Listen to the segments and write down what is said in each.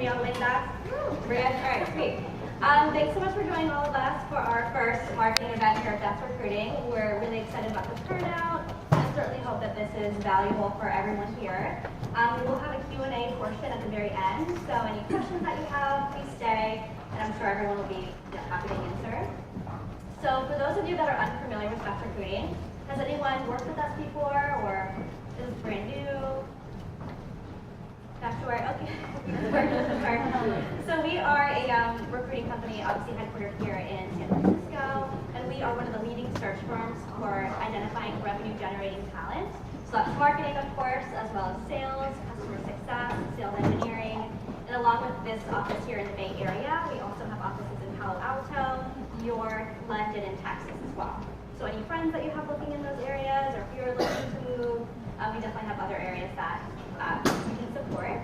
on the link that? Great. All right, sweet. Thanks so much for joining all of us for our first marketing event here at That's Recruiting. We're really excited about the turnout and certainly hope that this is valuable for everyone here. We will have a Q&A portion at the very end, so any questions that you have, please stay, and I'm sure everyone will be happy to answer. So for those of you that are unfamiliar with That's Recruiting, has anyone worked with us before, or is this brand new? Not sure. Okay. So we are a recruiting company, obviously headquartered here in San Francisco, and we are one of the leading search firms for identifying revenue-generating talent. So that's marketing, of course, as well as sales, customer success, sales engineering, and along with this office here in the Bay Area, we also have offices in Palo Alto, New York, London, and Texas as well. So any friends that you have looking in those areas, or if you're looking to move, we definitely have other areas that we can support.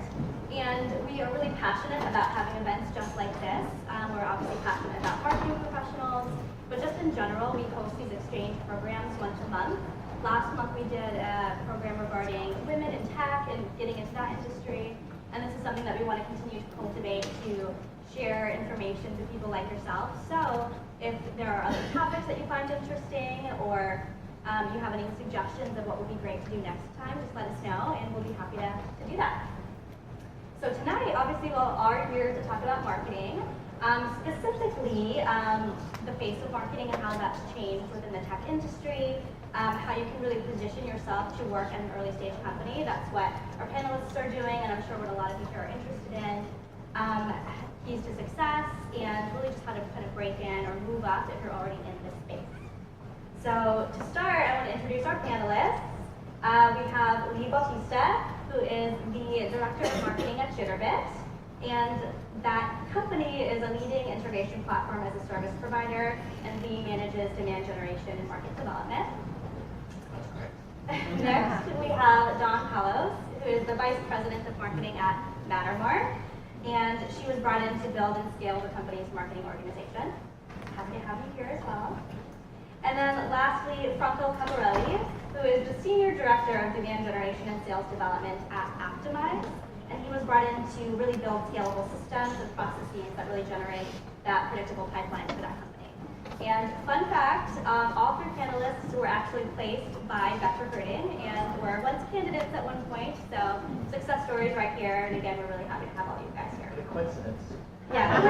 And we are really passionate about having events just like this. We're obviously passionate about marketing professionals, but just in general, we host these exchange programs once a month. Last month we did a program regarding women in tech and getting into that industry. And this is something that we want to continue to cultivate to share information to people like yourself. So if there are other topics that you find interesting, or you have any suggestions of what would be great to do next time, just let us know and we'll be happy to do that. So tonight, obviously, we are here to talk about marketing, specifically the face of marketing and how that's changed within the tech industry, how you can really position yourself to work at an early stage company. That's what our panelists are doing, and I'm sure what a lot of you are interested in. Keys to success, and really just how to kind of break in or move up if you're already in this space. So to start, I want to introduce our panelists. We have Bautista, who is the Director of Marketing at Jitterbit, and that company is a leading integration platform as a service provider, and he manages demand generation and market development. Next, we have Poulos, who is the Vice President of Marketing at Mattermark, and she was brought in to build and scale the company's marketing organization. Happy to have you here as well. And then lastly, Franco Caporelli, who is the Senior Director of Demand Generation and Sales Development at Optimize. And he was brought in to really build scalable systems and processes that really generate that predictable pipeline for that company. And fun fact, all three panelists were actually placed by That's Recruiting and were once candidates at one point. So success stories right here. And again, we're really happy to have all you guys here. What a coincidence. Yeah.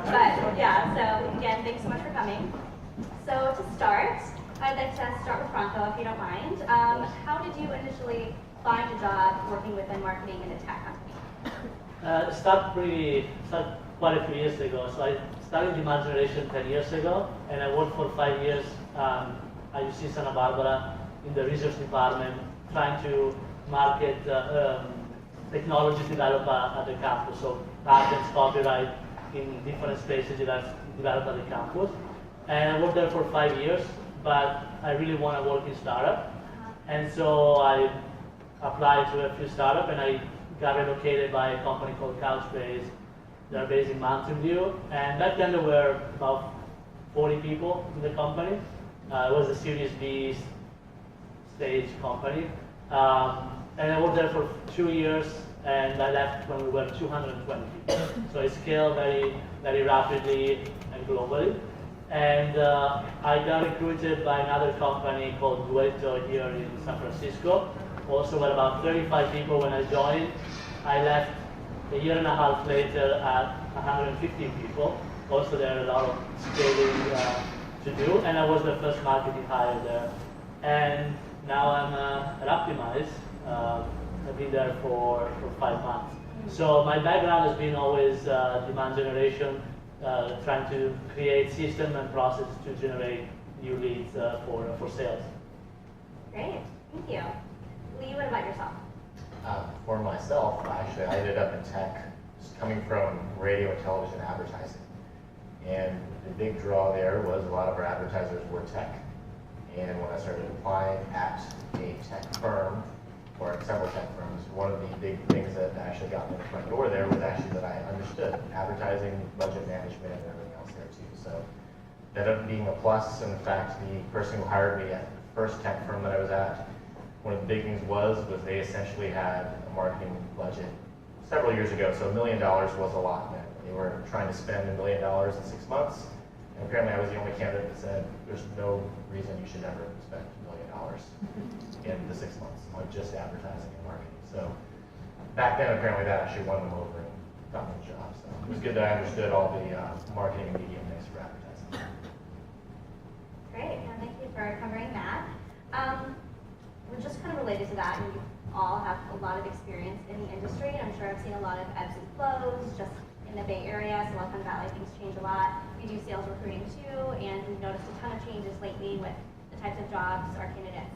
But yeah, so again, thanks so much for coming. So to start, I'd like to start with Franco, if you don't mind. How did you initially find a job working within marketing in a tech company? Started quite a few years ago. So I started demand generation 10 years ago, and I worked for 5 years at UC Santa Barbara in the research department, trying to market technologies developed at the campus. So patents, copyright in different spaces developed at the campus. And I worked there for 5 years, but I really want to work in startup. And so I applied to a few startups, and I got relocated by a company called Couchbase. They're based in Mountain View, and back then there were about 40 people in the company. It was a Series B stage company. And I worked there for 2 years, and I left when we were 220 people. So it scaled very, very rapidly and globally. And I got recruited by another company called Duetto here in San Francisco. Also with about 35 people when I joined. I left a year and a half later at 115 people. Also there are a lot of scaling to do, and I was the first marketing hire there. And now I'm at Optimize. I've been there for 5 months. So my background has been always demand generation, trying to create system and process to generate new leads for sales. Great, thank you. Lee, what about yourself? For myself, actually, I ended up in tech, just coming from radio and television advertising. And the big draw there was a lot of our advertisers were tech. And when I started applying at a tech firm, or at several tech firms, one of the big things that actually got me in the front door there was actually that I understood advertising, budget management, and everything else there too. So that ended up being a plus. And in fact, the person who hired me at the first tech firm that I was at, one of the big things was they essentially had a marketing budget several years ago, so $1 million was a lot then. They were trying to spend $1 million in 6 months, and apparently I was the only candidate that said there's no reason you should ever spend $1 million in the 6 months on just advertising and marketing. So back then, apparently that actually won them over and got them the job. So it was good that I understood all the marketing and media mix for advertising. Great, and thank you for covering that. We're just kind of related to that, and you all have a lot of experience in the industry. I'm sure I've seen a lot of ebbs and flows just in the Bay Area, Silicon Valley, things change a lot. We do sales recruiting too, and we've noticed a ton of changes lately with the types of jobs our candidates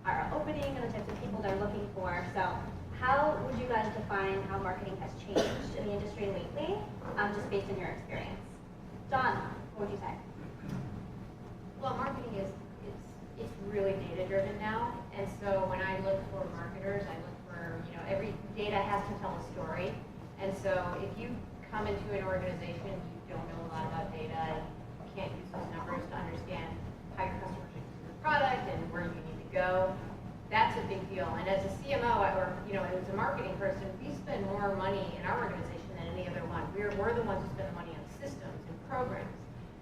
are opening and the types of people they're looking for. So how would you guys define how marketing has changed in the industry lately, just based on your experience? John, what would you say? Well, marketing is really data driven now, and so when I look for marketers, I look for, every data has to tell a story, and so if you come into an organization, you don't know a lot about data, you can't use those numbers to understand how your customers are using the product and where you need to go, that's a big deal. And as a CMO, or as a marketing person, we spend more money in our organization than any other one. We're the ones who spend the money on systems and programs.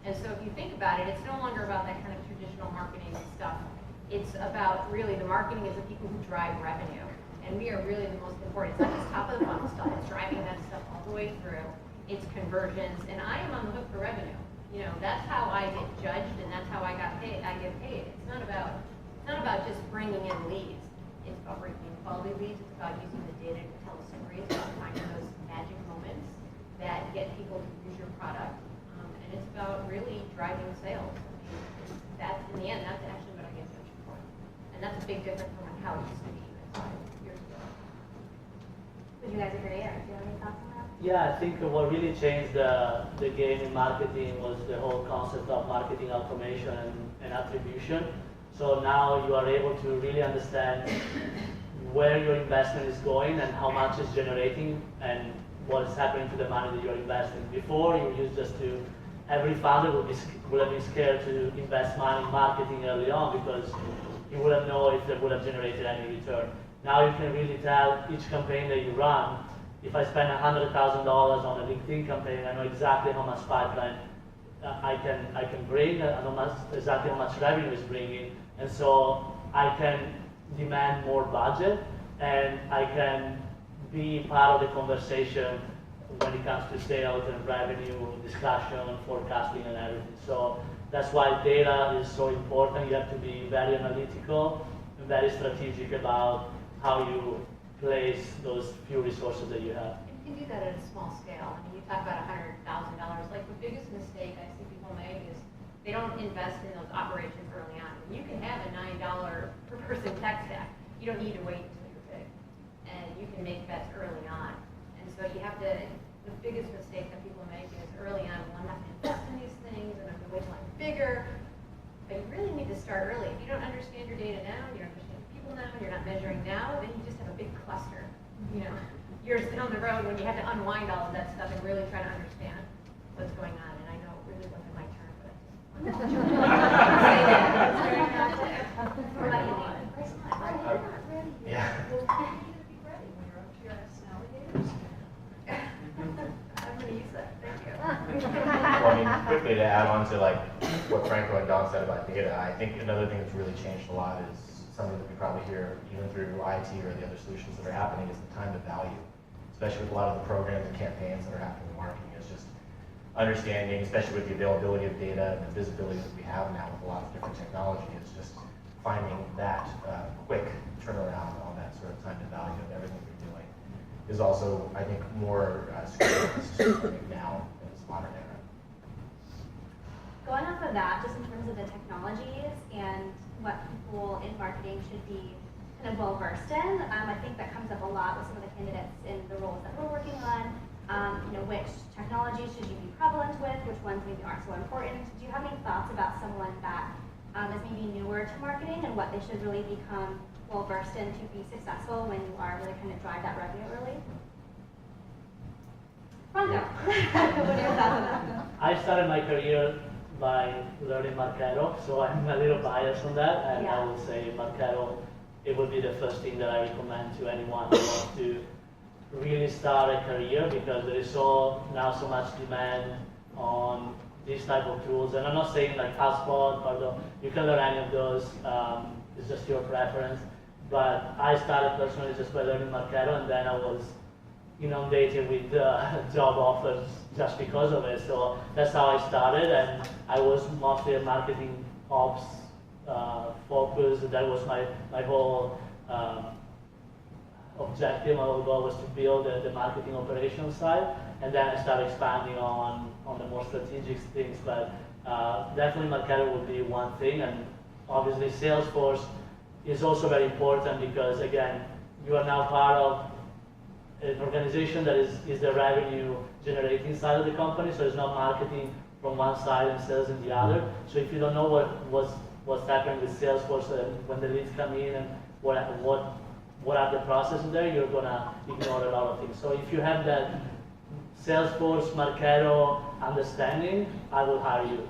And so if you think about it, it's no longer about that kind of traditional marketing stuff. It's about really the marketing is the people who drive revenue. And we are really the most important. It's not just top of the funnel stuff, it's driving that stuff all the way through. It's conversions, and I am on the hook for revenue. That's how I get judged, and that's how I get paid. It's not about just bringing in leads. It's about bringing in quality leads. It's about using the data to tell a story. It's about finding those magic moments that get people to use your product. And it's about really driving sales. That's, in the end, that's actually what I get judged for. And that's a big difference from how it used to be even 5 years ago. Would you guys agree, or do you have any thoughts on that? Yeah, I think what really changed the game in marketing was the whole concept of marketing automation and attribution. So now you are able to really understand where your investment is going and how much it's generating and what is happening to the money that you're investing. Before, you used just to, every founder would have been scared to invest money in marketing early on because you wouldn't know if they would have generated any return. Now you can really tell each campaign that you run, if I spend $100,000 on a LinkedIn campaign, I know exactly how much pipeline I can bring, I know exactly how much revenue is bringing, and so I can demand more budget, and I can be part of the conversation when it comes to sales and revenue discussion, forecasting, and everything. So that's why data is so important. You have to be very analytical and very strategic about how you place those few resources that you have. And you can do that at a small scale. I mean, you talk about $100,000. Like the biggest mistake I see people make is they don't invest in those operations early on. You can have a $9 per person tech stack. You don't need to wait until you're big. And you can make bets early on. And so you have to, the biggest mistake that people make is early on, well, I'm not going to invest in these things, and I'm going to wait till I'm bigger. But you really need to start early. If you don't understand your data now, you don't understand your people now, you're not measuring now, then you just have a big cluster. Years down the road when you have to unwind all of that stuff and really try to understand what's going on. And I know it really wasn't my turn, but I just say that. What about you, Nate? Yeah. Well, you need to be ready when you're up to your ass and alligators. I'm going to use that. Thank you. Well, I mean, quickly to add on to what Franco and Don said about data, I think another thing that's really changed a lot is something that we probably hear even through IT or the other solutions that are happening is the time to value, especially with a lot of the programs and campaigns that are happening in marketing. Is just understanding, especially with the availability of data and the visibility that we have now with a lot of different technology, is just finding that quick turnaround on that sort of time to value of everything we're doing is also, I think, more scrutinized now in this modern era. Going off of that, just in terms of the technologies and what people in marketing should be kind of well versed in, I think that comes up a lot with some of the candidates in the roles that we're working on. Which technologies should you be prevalent with? Which ones maybe aren't so important? Do you have any thoughts about someone that is maybe newer to marketing and what they should really become well versed in to be successful when you are really kind of drive that revenue early? Franco, what are your thoughts on that? I started my career by learning Marketo, so I'm a little biased on that, and I would say Marketo, it would be the first thing that I recommend to anyone who wants to really start a career because there is now so much demand on these type of tools. And I'm not saying like HubSpot, pardon, you can learn any of those, it's just your preference. But I started personally just by learning Marketo, and then I was inundated with job offers just because of it. So that's how I started, and I was mostly a marketing ops focus. That was my whole objective. My whole goal was to build the marketing operations side, and then I started expanding on the more strategic things. But definitely Marketo would be one thing, and obviously Salesforce is also very important because again, you are now part of an organization that is the revenue generating side of the company, so it's not marketing from one side and sales in the other. So if you don't know what's happening with Salesforce when the leads come in and what are the processes there, you're gonna ignore a lot of things. So if you have that Salesforce, Marketo understanding, I will hire you.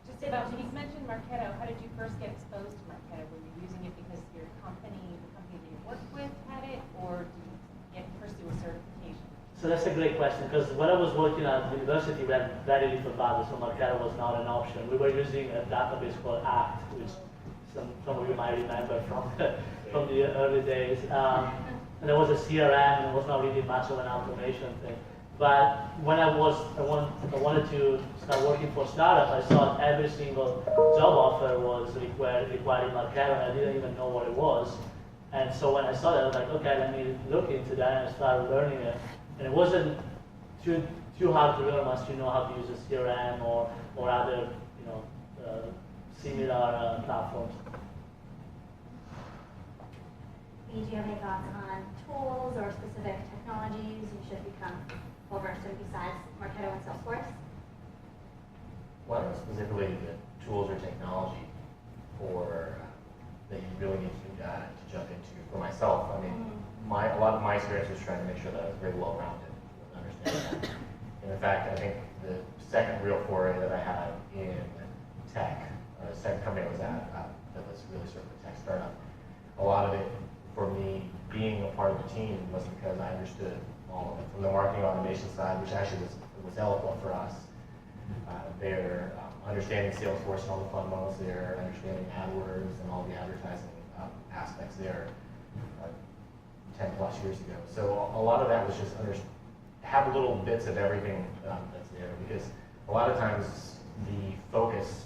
Just about, you mentioned Marketo. How did you first get exposed to Marketo? Were you using it because the company that you worked with had it, or did you pursue a certification? So that's a great question, because when I was working at university, we had very little budget, so Marketo was not an option. We were using a database called ACT, which some of you might remember from the early days. And there was a CRM, and it was not really much of an automation thing. But when I wanted to start working for startup, I saw every single job offer was requiring Marketo, and I didn't even know what it was. And so when I saw that, I was like, okay, let me look into that, and I started learning it. And it wasn't too hard to learn once you know how to use a CRM or other similar platforms. Do you have any thoughts on tools or specific technologies you should become well-versed in besides Marketo and Salesforce? What are specifically the tools or technology that you really need to jump into? For myself, I mean, a lot of my experience was trying to make sure that I was very well-rounded with understanding that. And in fact, I think the second real foray that I had in tech, or the second company I was at, that was really sort of a tech startup, a lot of it for me being a part of the team was because I understood all of it, from the marketing automation side, which actually was eloquent for us. They're understanding Salesforce and all the fundamentals there, understanding AdWords and all the advertising aspects there 10 plus years ago. So a lot of that was just have little bits of everything that's there, because a lot of times the focus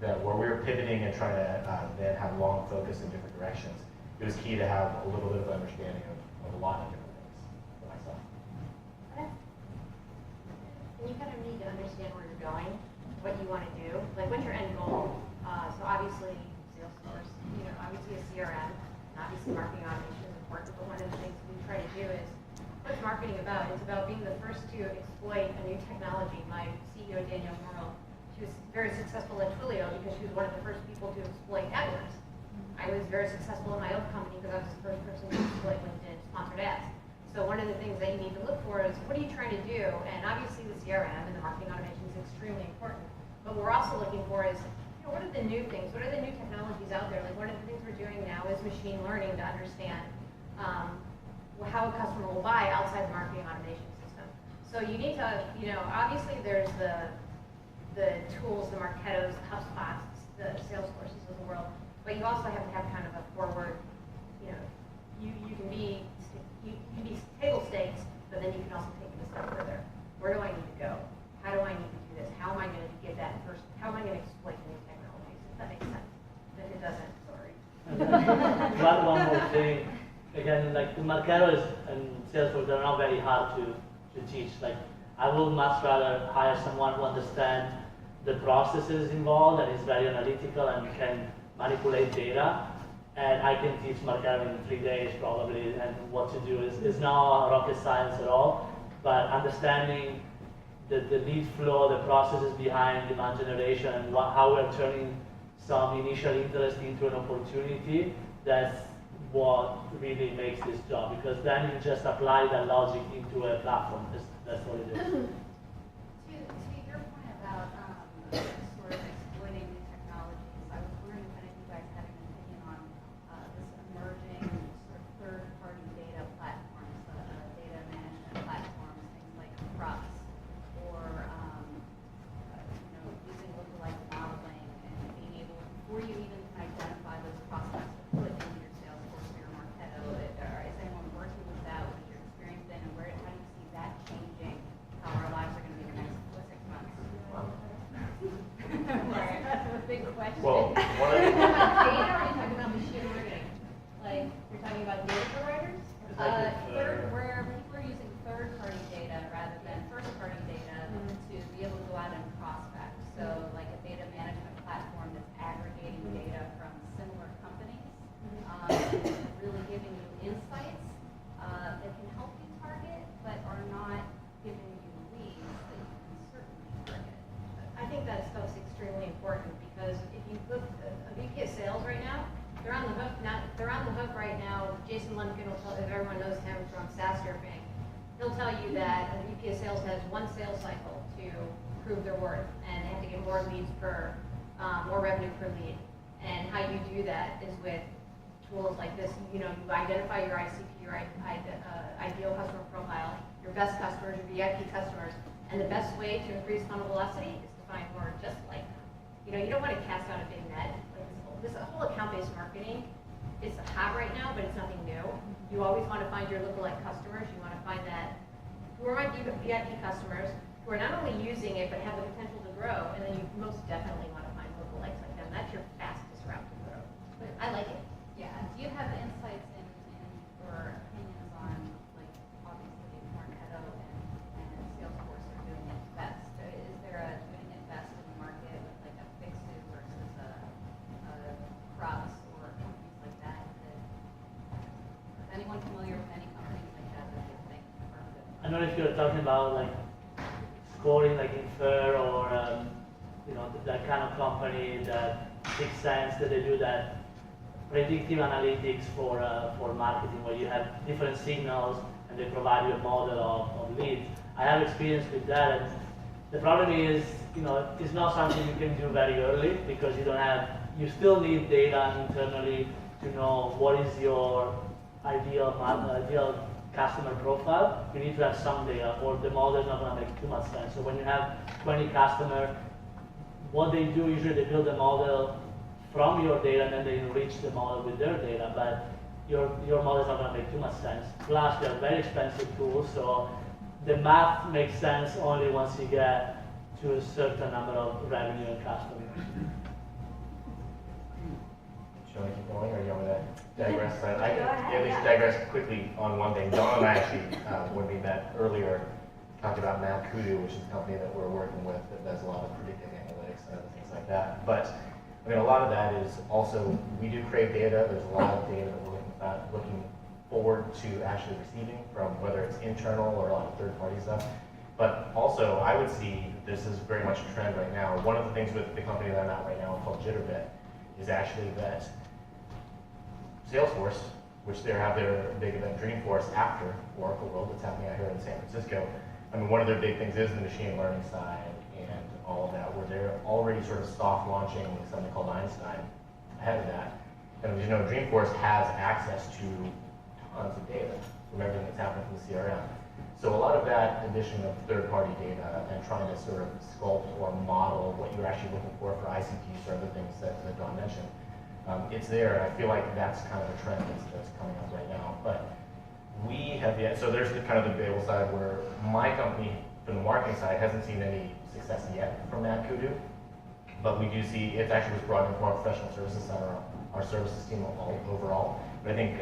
where we were pivoting and trying to then have long focus in different directions, it was key to have a little bit of understanding of a lot of different things for myself. Okay. And you kind of need to understand where you're going, what you want to do, like what's your end goal. So obviously Salesforce, obviously a CRM, and obviously marketing automation is important, but one of the things we try to do is, what's marketing about? It's about being the first to exploit a new technology. My CEO, Danielle Morrill, she was very successful at Twilio because she was one of the first people to exploit AdWords. I was very successful in my own company because I was the first person to exploit LinkedIn sponsored ads. So one of the things that you need to look for is, what are you trying to do? And obviously the CRM and the marketing automation is extremely important. But what we're also looking for is, what are the new things? What are the new technologies out there? Like one of the things we're doing now is machine learning to understand how a customer will buy outside the marketing automation system. So you need to, obviously there's the tools, the Marketos, the HubSpots, the Salesforces of the world, but you also have to have kind of a forward, you can be table stakes, but then you can also take it a step further. Where do I need to go? How do I need to do this? How am I going to get that first? How am I going to exploit the new technologies? If that makes sense. If it doesn't, sorry. One more thing. Again, like the Marketo and Salesforce, they're not very hard to teach. Like I would much rather hire someone who understands the processes involved and is very analytical and can manipulate data. And I can teach Marketo in 3 days probably, and what to do is not rocket science at all. But understanding the lead flow, the processes behind demand generation, and how we're turning some initial interest into an opportunity, that's what really makes this job, because then you just apply that logic into a platform. That's what it is. To your point about sort of exploiting new technologies, I was wondering if any of you guys had an opinion on this emerging really giving you insights that can help you target, but are not giving you leads that you can certainly target. I think that stuff's extremely important because if you look at a VP of sales right now, they're on the hook. They're on the hook right now. Jason Lundgren will tell, if everyone knows him from SaaS Surfing, he'll tell you that a VP of sales has one sales cycle to prove their worth, and they have to get more leads per, more revenue per lead. And how you do that is with tools like this. You identify your ICP, your ideal customer profile, your best customers, your VIP customers, and the best way to increase funnel velocity is to find more just like them. You don't want to cast out a big net. Like this whole account-based marketing is hot right now, but it's nothing new. You always want to find your lookalike customers. You want to find that who are my VIP customers who are not only using it but have the potential to grow, and then you most definitely want to find lookalikes like them. That's your fastest route to grow. But I like it. Yeah, do you have insights in or opinions on, like, obviously Marketo and Salesforce are doing it best. Is there a doing it best in the market with like a Fixu versus a Crops or companies like that? Is anyone familiar with any companies like that that you think are good? I don't know if you're talking about like scoring like Infer or that kind of company, that Sixth Sense, that they do that predictive analytics for marketing, where you have different signals and they provide you a model of leads. I have experience with that, and the problem is, it's not something you can do very early because you still need data internally to know what is your ideal customer profile. You need to have some data, or the model is not going to make too much sense. So when you have 20 customers, what they do, usually they build a model from your data and then they enrich the model with their data, but your model is not going to make too much sense. Plus, they're very expensive tools, so the math makes sense only once you get to a certain number of revenue and customers. Do you want to keep going, or do you want me to digress? I Go ahead, can at least yeah. digress quickly on one thing. Don and I actually, when we met earlier, talked about Kudu, which is a company that we're working with that does a lot of predictive analytics and other things like that. But I mean, a lot of that is also, we do crave data. There's a lot of data that we're looking forward to actually receiving from whether it's internal or a lot of third-party stuff. But also, I would see this is very much a trend right now. One of the things with the company that I'm at right now called Jitterbit is actually that Salesforce, which they have their big event Dreamforce after Oracle World that's happening out here in San Francisco. I mean, one of their big things is the machine learning side and all of that, where they're already sort of soft launching something called Einstein ahead of that. And as you know, Dreamforce has access to tons of data from everything that's happening from the CRM. So a lot of that addition of third-party data and trying to sort of sculpt or model what you're actually looking for ICPs or other things that Don mentioned, it's there. I feel like that's kind of a trend that's coming up right now. But we have yet, so there's kind of the Babel side where my company, from the marketing side, hasn't seen any success yet from Kudu. But we do see, it actually was brought into our professional services center, our services team overall. But I think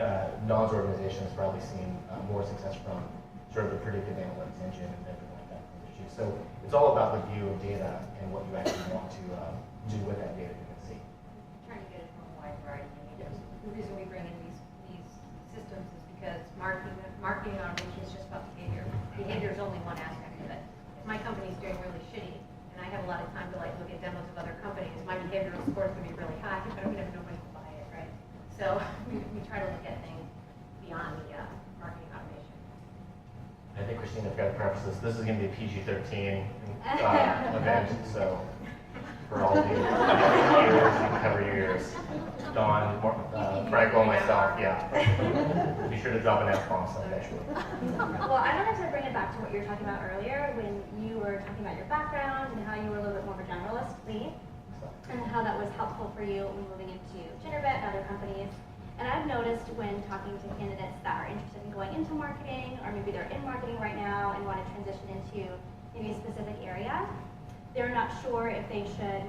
Don's organization has probably seen more success from sort of the predictive analytics engine and everything like that from Kenshoo. So it's all about the view of data and what you actually want to do with that data you can see. Trying to get it from a wide variety of mediums. The reason we bring in these systems is because marketing automation is just about behavior. Behavior is only one aspect of it. If my company's doing really shitty, and I have a lot of time to like look at demos of other companies, my behavioral score is going to be really high, but I'm going to have nobody to buy it, right? So we try to look at things beyond the marketing automation. I think Christina's got to preface this. This is going to be a PG-13 event, so for all the ears, you can cover your ears. Don, Franco, myself, yeah. Be sure to drop an F-bomb eventually. Well, I wanted to bring it back to what you were talking about earlier when you were talking about your background and how you were a little bit more of a generalist lead and how that was helpful for you when moving into Jitterbit and other companies. And I've noticed when talking to candidates that are interested in going into marketing, or maybe they're in marketing right now and want to transition into maybe a specific area, they're not sure if they should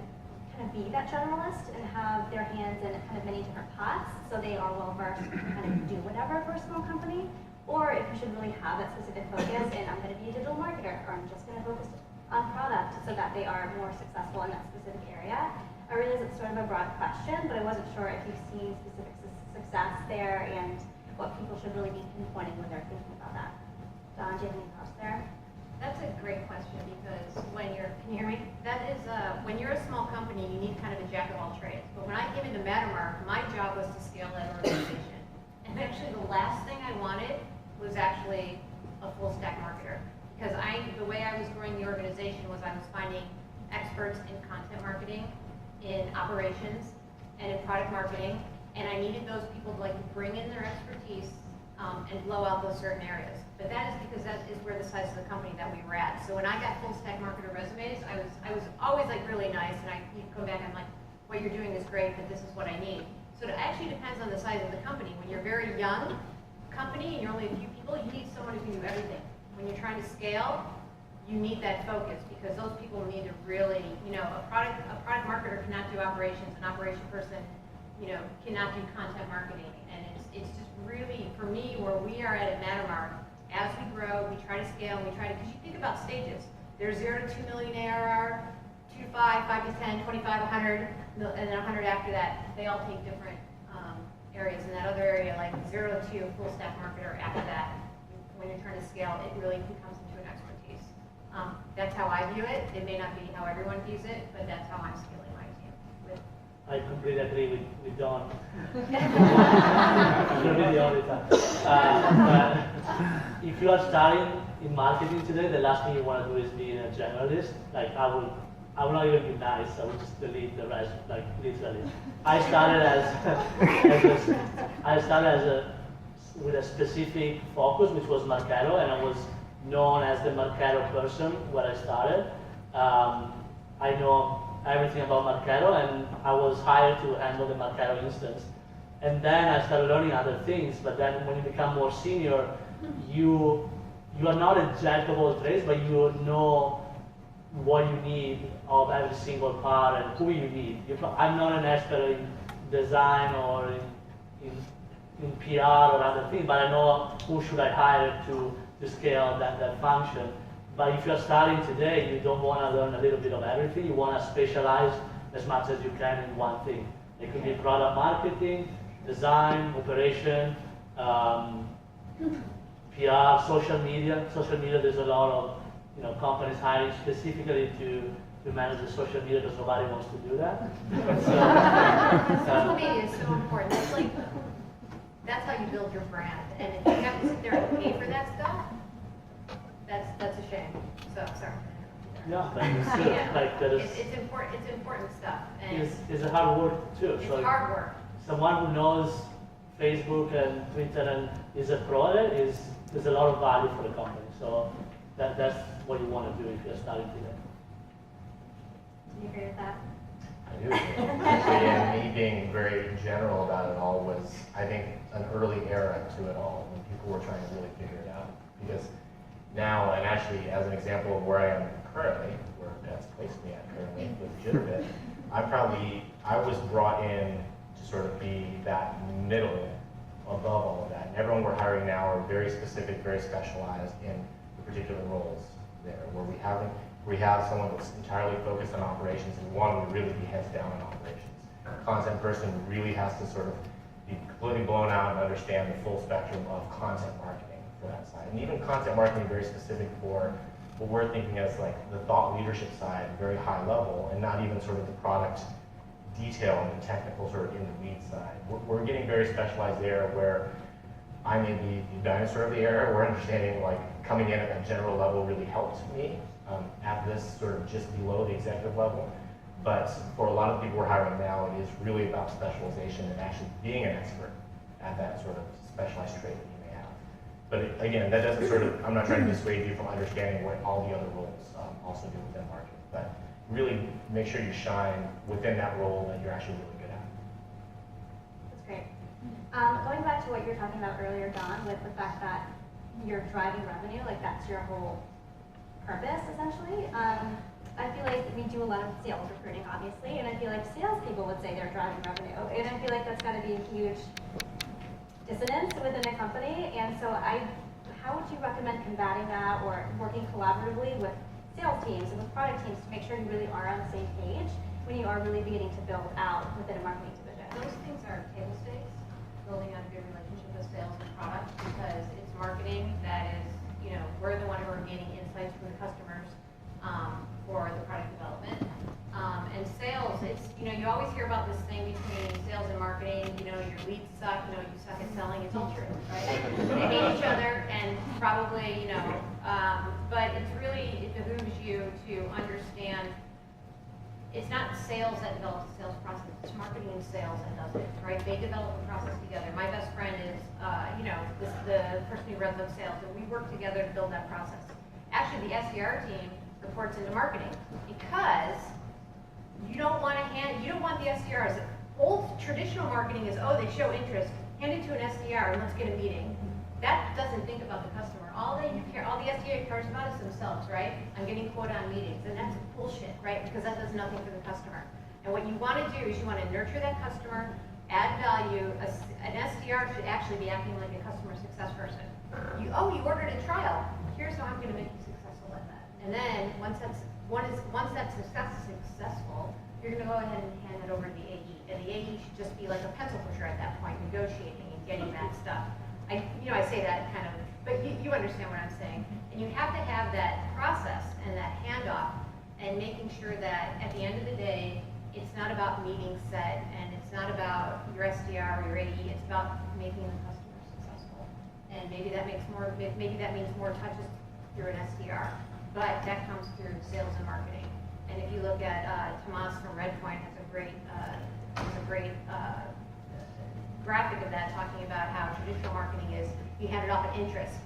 kind of be that generalist and have their hands in kind of many different pots, so they are well versed to kind of do whatever for a small company, or if you should really have that specific focus and I'm going to be a digital marketer, or I'm just going to focus on product so that they are more successful in that specific area. I realize it's sort of a broad question, but I wasn't sure if you've seen specific success there and what people should really be pinpointing when they're thinking about that. Don, do you have any thoughts there? That's a great question because when you're, can you hear me? That is, when you're a small company, you need kind of a jack of all trades. But when I came into Mattermark, my job was to scale that organization. And actually the last thing I wanted was actually a full stack marketer. Because the way I was growing the organization was I was finding experts in content marketing, in operations, and in product marketing. And I needed those people to bring in their expertise and blow out those certain areas. But that is because that is where the size of the company that we were at. So when I got full stack marketer resumes, I was always really nice, and you'd come back and I'm like, what you're doing is great, but this is what I need. So it actually depends on the size of the company. When you're a very young company and you're only a few people, you need someone who can do everything. When you're trying to scale, you need that focus because those people need to really, a product marketer cannot do operations, an operation person, cannot do content marketing. And it's just really, for me, where we are at Mattermark, as we grow, we try to scale, and we try to, because you think about stages. There's 0 to 2 million ARR, 2 to 5, 5 to 10, 25, 100, and then 100 after that. They all take different areas. In that other area, like 0 to full stack marketer after that, when you're trying to scale, it really becomes into an expertise. That's how I view it. It may not be how everyone views it, but that's how I'm scaling my team. I completely agree with Don. You're really all the time. But if you are starting in marketing today, the last thing you want to do is being a generalist. I will not even be nice. I will just delete the rest, literally. I started with a specific focus, which was Marketo, and I was known as the Marketo person when I started. I know everything about Marketo, and I was hired to handle the Marketo instance. And then I started learning other things, but then when you become more senior, you are not a jack of all trades, but you know what you need of every single part and who you need. I'm not an expert in design or in PR or other things, but I know who should I hire to scale that function. But if you're starting today, you don't want to learn a little bit of everything. You want to specialize as much as you can in one thing. It could be product marketing, design, operation, PR, social media. Social media, there's a lot of companies hiring specifically to manage the social media because nobody wants to do that. Social media is so important. That's how you build your brand. And if you have to sit there and pay for that stuff, that's a shame. So sorry. Yeah, It's important stuff. And it's a hard work too. It's hard work. Someone who knows Facebook and Twitter and is a pro at it there's a lot of value for the company. So that's what you want to do if you're starting today. Do you agree with that? I do. Actually, and me being very general about it all was, I think, an early era to it all when people were trying to really figure it out. Because now, and actually, as an example of where I am currently, where Pat's placed me at currently with Jitterbit, I was brought in to sort of be that middle above all of that. And everyone we're hiring now are very specific, very specialized in the particular roles there, where we have someone that's entirely focused on operations, and one would really be heads down on operations. A content person really has to sort of be completely blown out and understand the full spectrum of content marketing for that side. And even content marketing very specific for what we're thinking as the thought leadership side, very high level, and not even sort of the product detail and the technical sort of in the weeds side. We're getting very specialized there where I may be the dinosaur of the era, where understanding coming in at a general level really helped me at this sort of just below the executive level. But for a lot of the people we're hiring now, it is really about specialization and actually being an expert at that sort of specialized trait that you may have. But again, that doesn't I'm not trying to dissuade you from understanding what all the other roles also do within marketing. But really make sure you shine within that role that you're actually really good at. That's great. Going back to what you were talking about earlier, Don, with the fact that you're driving revenue, that's your whole purpose, essentially. I feel like we do a lot of sales recruiting, obviously, and I feel like salespeople would say they're driving revenue, and I feel like that's got to be a huge dissonance within a company. And so, how would you recommend combating that, or working collaboratively with sales teams and with product teams to make sure you really are on the same page when you are really beginning to build out within a marketing division? Those things are table stakes, building out a good relationship with sales and product, because it's marketing that is, we're the one who are gaining insights from the customers for the product development. And sales, it's, you always hear about this thing between sales and marketing, your leads suck, you suck at selling, it's all true, right? They hate each other and probably, but it's really, it behooves you to understand it's not sales that develops the sales process, it's marketing and sales that does it, right? They develop the process together. My best friend is, the person who runs up sales, and we work together to build that process. Actually, the SDR team reports into marketing because you don't want the SDRs. Old traditional marketing is, they show interest, hand it to an SDR and let's get a meeting. That doesn't think about the customer. All the SDR cares about is themselves, right? I'm getting quota on meetings, and that's bullshit, right? Because that does nothing for the customer. And what you want to do is you want to nurture that customer, add value. An SDR should actually be acting like a customer success person. You ordered a trial. Here's how I'm going to make you successful at that. And then once that success is successful, you're going to go ahead and hand it over to the AE. And the AE should just be like a pencil pusher at that point, negotiating and getting that stuff. I say that kind of, but you understand what I'm saying. And you have to have that process and that handoff and making sure that at the end of the day, it's not about meeting set and it's not about your SDR or your AE, it's about making the customer successful. And maybe that means more touches through an SDR, but that comes through sales and marketing. And if you look at Tomas from Redpoint has a great graphic of that, talking about how traditional marketing is you hand it off at interest.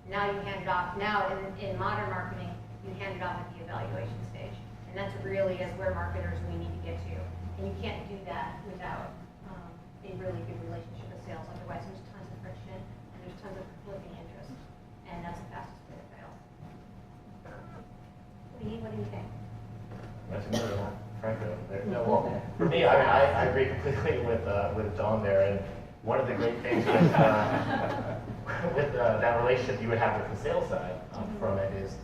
Now you hand it off. Now in modern marketing, you hand it off at the evaluation stage, and that's really as where marketers we need to get to. And you can't do that without a really good relationship with sales. Otherwise, there's tons of friction and there's tons of conflicting interest, and that's the fastest way to fail. Lee, what do you think? That's another one, Franco. No, well, for me, I agree completely with Dawn there. And one of the great things with that relationship you would have with the sales side from it is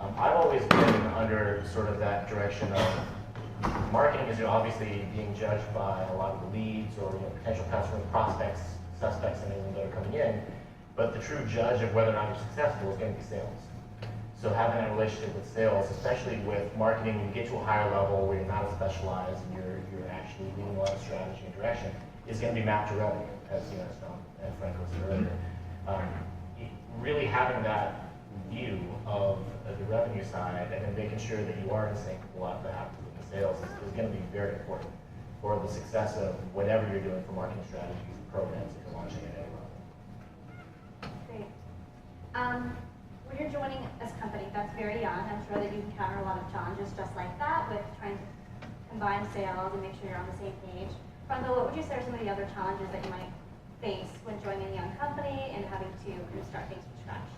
I've always been under sort of that direction of marketing is obviously being judged by a lot of the leads or potential customers, prospects, suspects, and everything that are coming in. But the true judge of whether or not you're successful is going to be sales. So having that relationship with sales, especially with marketing, when you get to a higher level where you're not as specialized and you're actually leading a lot of strategy and direction, is going to be mapped to revenue, as Dawn and Franco said earlier. Really having that view of the revenue side and then making sure that you are in sync with a lot of that with the sales is going to be very important for the success of whatever you're doing for marketing strategies and programs that you're launching at any level. Great. When you're joining this company that's very young, I'm sure that you encounter a lot of challenges just like that with trying to combine sales and make sure you're on the same page. Franco, what would you say are some of the other challenges that you might face when joining a young company and having to kind of start things from scratch?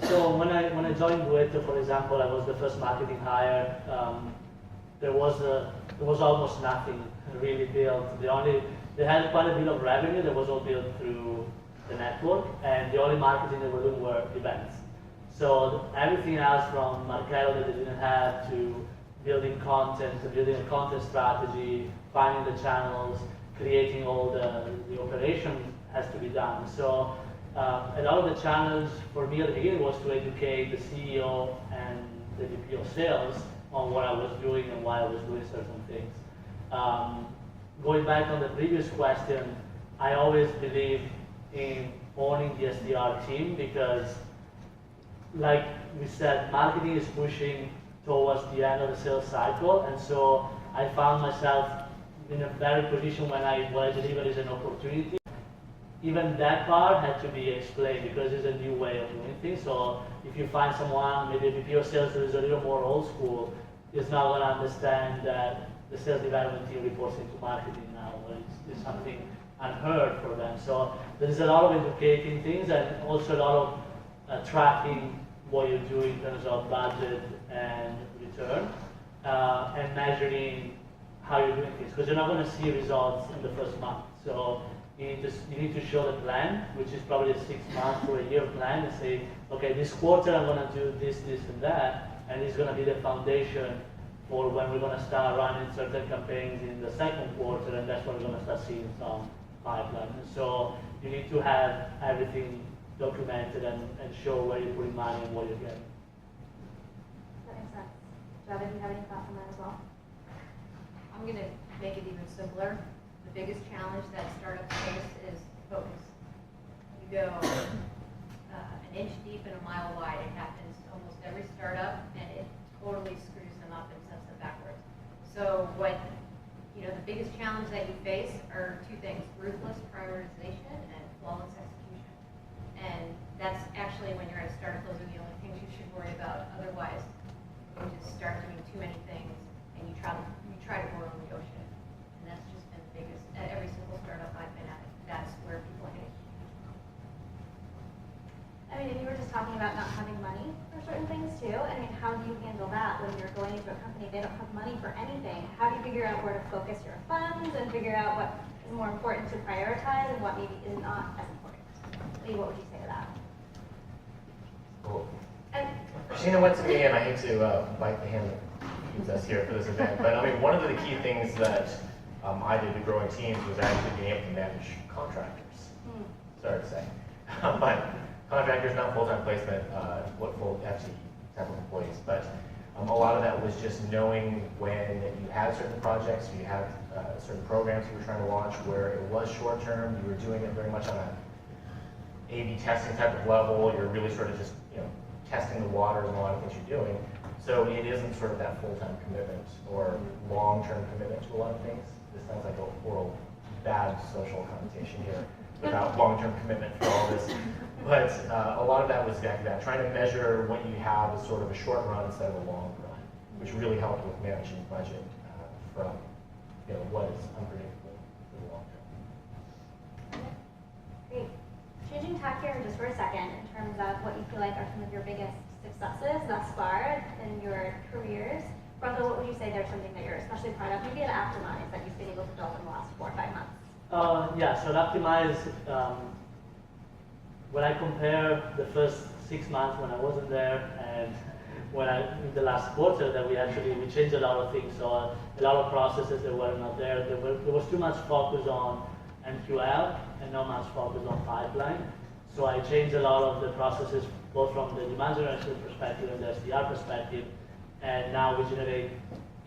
So when I joined Duetto, for example, I was the first marketing hire. There was almost nothing really built. They had quite a bit of revenue that was all built through the network, and the only marketing they were doing were events. So everything else from Marketo that they didn't have to building content, to building a content strategy, finding the channels, creating all the operation has to be done. So a lot of the challenge for me at the beginning was to educate the CEO and the VP of sales on what I was doing and why I was doing certain things. Going back on the previous question, I always believe in owning the SDR team because, like we said, marketing is pushing towards the end of the sales cycle, and so I found myself in a better position when I believe there is an opportunity. Even that part had to be explained because it's a new way of doing things. So if you find someone, maybe a VP of sales who is a little more old school, is not going to understand that the sales development team reports into marketing now. It's something unheard for them. So there's a lot of educating things and also a lot of tracking what you do in terms of budget and return and measuring how you're doing things, because you're not going to see results in the first month. So you need to show the plan, which is probably a 6 month or a year plan, and say, okay, this quarter I'm going to do this, this, and that, and it's going to be the foundation for when we're going to start running certain campaigns in the second quarter, and that's when we're going to start seeing some pipeline. So you need to have everything documented and show where you're putting money and what you're getting. That makes sense. Javed, do you have any thoughts on that as well? I'm going to make it even simpler. The biggest challenge that startups face is focus. You go an inch deep and a mile wide. It happens to almost every startup, and it totally screws them up and sets them backwards. So the biggest challenge that you face are two things: ruthless prioritization and flawless execution. And that's actually, when you're at a startup, those are the only things you should worry about. Otherwise, you just start doing too many things, and you try to boil the ocean. And that's just been the biggest, at every single startup I've been at, that's where people hit a huge problem. I mean, and you were just talking about not having money for certain things too. I mean, how do you handle that when you're going into a company, they don't have money for anything? How do you figure out where to focus your funds and figure out what is more important to prioritize and what maybe is not as important? Lee, what would you say to that? Cool. And Sheena went to me, and I hate to bite the hand that keeps us here for this event, but I mean, one of the key things that I did to growing teams was actually being able to manage contractors. Sorry to say. But contractors, not full-time placement, what full FTE type of employees, but a lot of that was just knowing when you had certain projects, you had certain programs you were trying to launch where it was short-term, you were doing it very much on a A/B testing type of level, you're really sort of just testing the waters and a lot of things you're doing. So it isn't sort of that full-time commitment or long-term commitment to a lot of things. This sounds like a horrible, bad social connotation here without long-term commitment for all this. But a lot of that was exactly that, trying to measure what you have as sort of a short run instead of a long run, which really helped with managing budget from what is unpredictable for the long term. great. Changing tack here just for a second in terms of what you feel like are some of your biggest successes thus far in your careers. Bronco, what would you say there's something that you're especially proud of, maybe at Optimize, that you've been able to build in the last 4 or 5 months? Yeah, so at Optimize, when I compare the first 6 months when I wasn't there and in the last quarter that we changed a lot of things. So a lot of processes that were not there. There was too much focus on MQL and not much focus on pipeline. So I changed a lot of the processes, both from the demand generation perspective and the SDR perspective. And now we generate,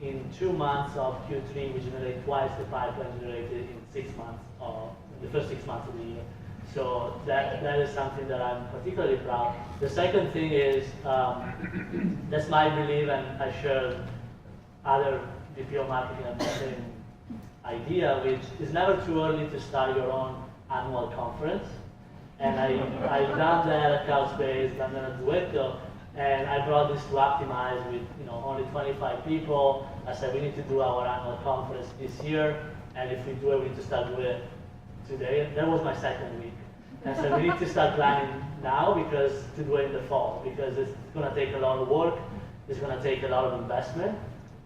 in 2 months of Q3, we generate twice the pipeline generated in 6 months, the first 6 months of the year. So that is something that I'm particularly proud. The second thing is, that's my belief, and I share other VP of marketing and the same idea, which is never too early to start your own annual conference. And I've done that at Couchbase, done that at Duetto, and I brought this to Optimize with only 25 people. I said we need to do our annual conference this year, and if we do it, we need to start doing it today. That was my second week. And so we need to start planning now to do it in the fall, because it's going to take a lot of work, it's going to take a lot of investment,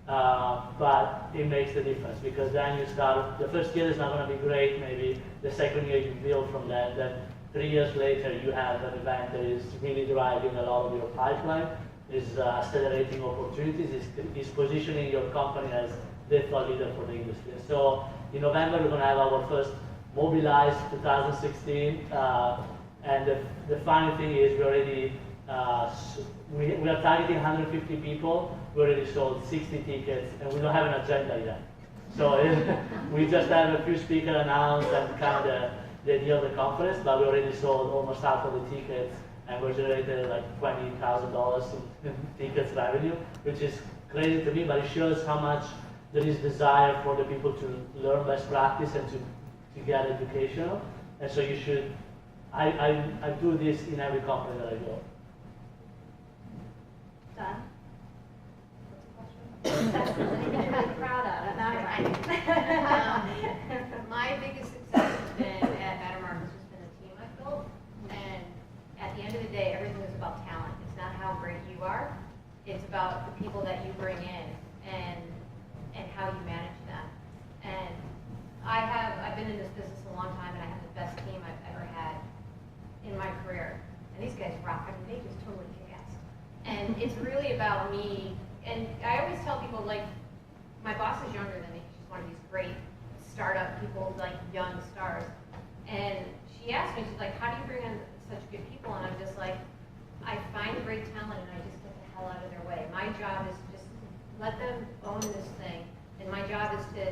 but it makes the difference, because then you start, the first year is not going to be great, maybe the second year you build from that, then 3 years later you have an event that is really driving a lot of your pipeline, is accelerating opportunities, is positioning your company as the thought leader for the industry. So in November we're going to have our first Mobilize 2016, and the funny thing is we already we are targeting 150 people. We already sold 60 tickets, and we don't have an agenda yet. So we just have a few speakers announced and kind of the idea of the conference, but we already sold almost half of the tickets, and we generated like $20,000 in tickets revenue, which is crazy to me, but it shows how much there is desire for the people to learn best practice and to get educational. And so you should, I do this in every company that I go. Done? That's something that you're really proud of at Mattermark. My biggest success has been at Mattermark has just been the team I've built. And at the end of the day, everything is about talent. It's not how great you are. It's about the people that you bring in and how you manage them. And I've been in this business a long time, and I have the best team I've ever had in my career. And these guys rock. I mean, they just totally kick ass. And it's really about me and I always tell people, like, my boss is younger than me. She's one of these great startup people, like young stars. And she asked me, she's like, how do you bring in such good people? And I'm just like, I find great talent and I just get the hell out of their way. My job is to just let them own this thing. And my job is to,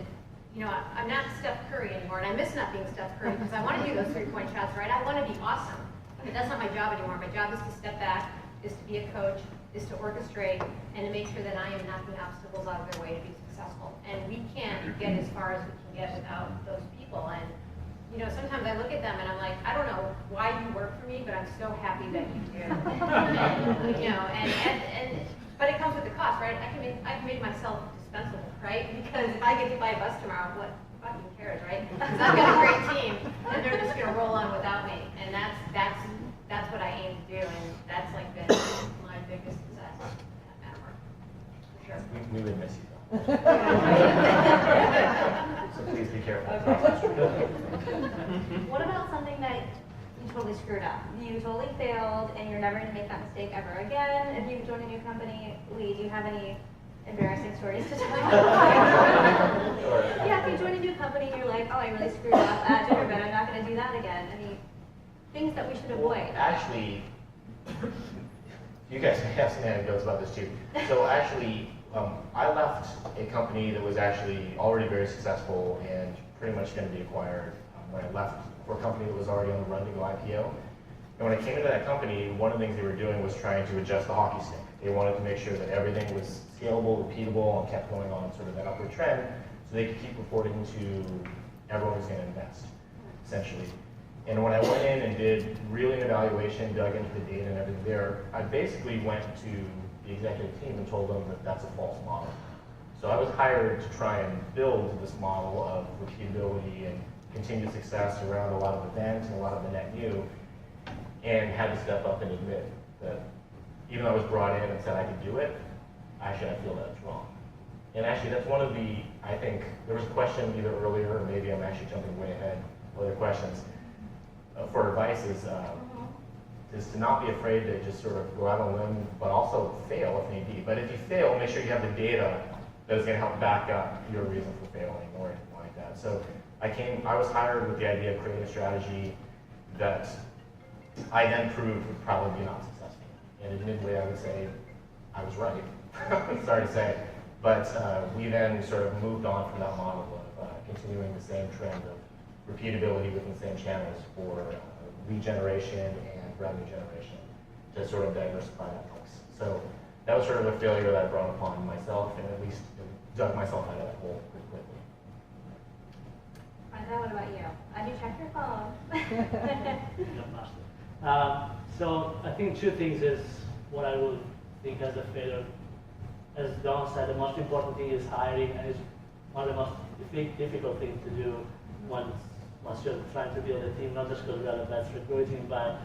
you know, I'm not Steph Curry anymore, and I miss not being Steph Curry because I want to do those three-point shots, right? I want to be awesome. But that's not my job anymore. My job is to step back, is to be a coach, is to orchestrate, and to make sure that I am knocking obstacles out of their way to be successful. And we can't get as far as we can get without those people. And you know, sometimes I look at them and I'm like, I don't know why you work for me, but I'm so happy that you do. You know, but it comes with the cost, right? I've made myself dispensable, right? Because if I get to buy a bus tomorrow, what fucking cares, right? Because I've got a great team, and they're just gonna roll on without me, and that's what I aim to do, and that's like been my biggest success at Mattermark, for sure. We would miss you though. So please be careful. What about something that you totally screwed up? You totally failed and you're never going to make that mistake ever again. If you join a new company, Lee, do you have any embarrassing stories to tell? Sure. Yeah, if you join a new company and you're like, oh, I really screwed up at Jitterbit, I'm not going to do that again. Any things that we should avoid? Actually, you guys may have some anecdotes about this too. So actually, I left a company that was actually already very successful and pretty much going to be acquired when I left for a company that was already on the run to go IPO. And when I came into that company, one of the things they were doing was trying to adjust the hockey stick. They wanted to make sure that everything was scalable, repeatable, and kept going on sort of that upward trend so they could keep reporting to everyone who's going to invest, essentially. And when I went in and did really an evaluation, dug into the data and everything there, I basically went to the executive team and told them that that's a false model. So I was hired to try and build this model of repeatability and continued success around a lot of events and a lot of the net new, and had to step up and admit that even though I was brought in and said I could do it, actually I feel that it's wrong. And actually that's one of the, I think, there was a question either earlier, or maybe I'm actually jumping way ahead of other questions, for advice is to not be afraid to just sort of go out on a limb, but also fail if need be. But if you fail, make sure you have the data that is going to help back up your reason for failing or anything like that. So I was hired with the idea of creating a strategy that I then proved would probably be not successful. And admittedly, I would say I was right. Sorry to say. But we then sort of moved on from that model of continuing the same trend of repeatability within the same channels for lead generation and revenue generation to sort of diversify that mix. So that was sort of a failure that I brought upon myself, and at least dug myself out of that hole pretty quickly. Martha, what about you? Have you checked your phone? So I think two things is what I would think as a failure. As Don said, the most important thing is hiring, and it's one of the most difficult things to do once you're trying to build a team, not just because we are the best recruiting, but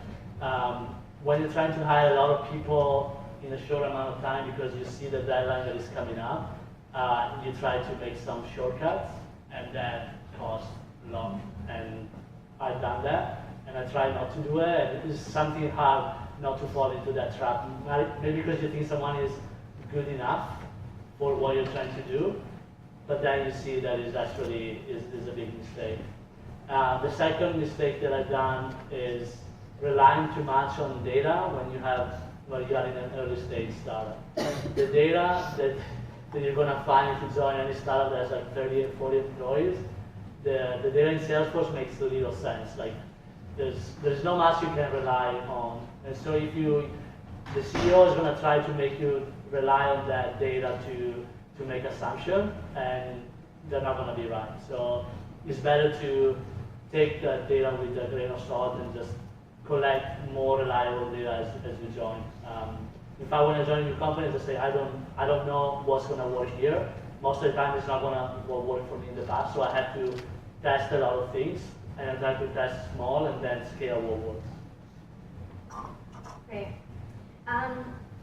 when you're trying to hire a lot of people in a short amount of time because you see the deadline that is coming up, you try to make some shortcuts, and that costs a lot. And I've done that, and I try not to do it. And it's something hard not to fall into that trap. Maybe because you think someone is good enough for what you're trying to do, but then you see that is actually is a big mistake. The second mistake that I've done is relying too much on data when you are in an early stage startup. The data that you're gonna find if you join any startup that has like 30 and 40 employees, the data in Salesforce makes little sense. Like there's not much you can rely on. And so if the CEO is gonna try to make you rely on that data to make assumptions, and they're not gonna be right. So it's better to take that data with a grain of salt and just collect more reliable data as you join. If I want to join a new company, just say I don't know what's going to work here. Most of the time, it's not going to work for me in the past, so I have to test a lot of things, and I try to test small and then scale what works. Great.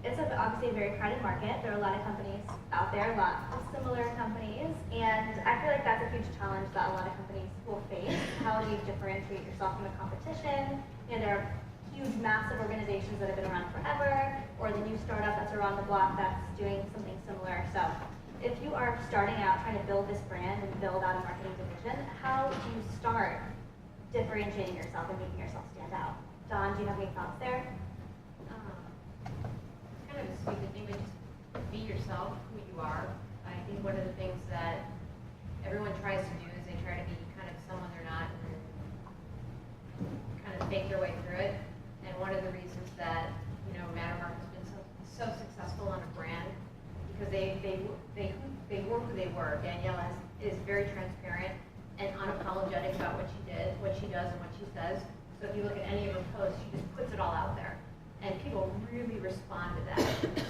It's obviously a very crowded market. There are a lot of companies out there, a lot of similar companies, and I feel like that's a huge challenge that a lot of companies will face. How do you differentiate yourself from the competition? You know, there are huge, massive organizations that have been around forever, or the new startup that's around the block that's doing something similar. So if you are starting out trying to build this brand and build out a marketing division, how do you start differentiating yourself and making yourself stand out? Dawn, do you have any thoughts there? It's kind of a stupid thing, but just be yourself, who you are. I think one of the things that everyone tries to do is they try to be kind of someone they're not and kind of fake their way through it. And one of the reasons that, you know, Mattermark has been so successful on a brand because they were who they were. Danielle is very transparent and unapologetic about what she did, what she does, and what she says. So if you look at any of her posts, she just puts it all out there. And people really respond to that.